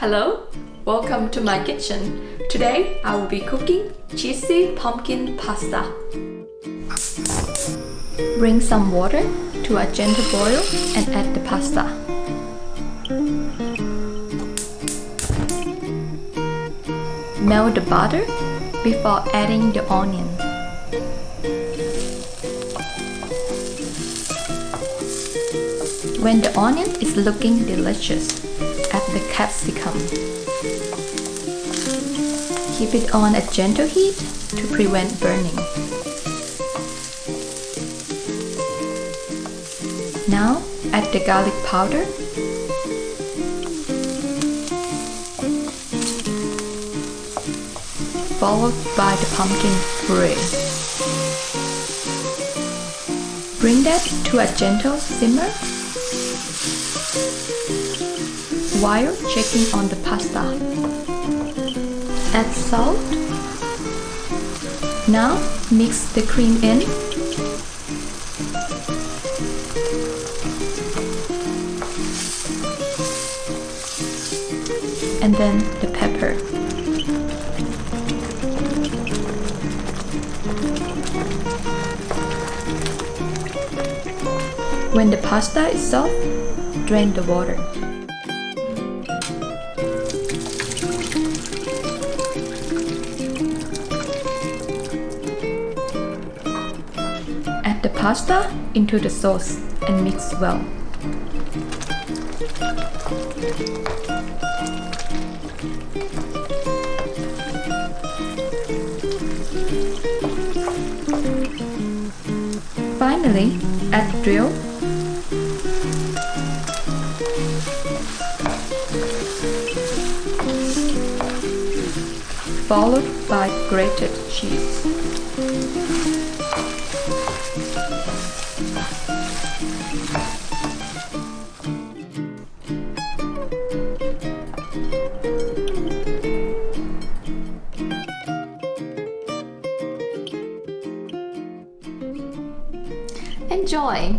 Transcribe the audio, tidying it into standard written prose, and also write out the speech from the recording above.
Hello, welcome to my kitchen. Today I will be cooking cheesy pumpkin pasta. Bring some water to a gentle boil and add the pasta. Melt the butter before adding the onion. When the onion is looking delicious, add the capsicum. Keep it on a gentle heat to prevent burning. Now add the garlic powder, followed by the pumpkin puree. Bring that to a gentle simmer while checking on the pasta. Add salt. Now mix the cream in. And then the pepper. When the pasta is soft, drain the water. Add the pasta into the sauce and mix well. Finally, add dill, followed by grated cheese. Enjoy!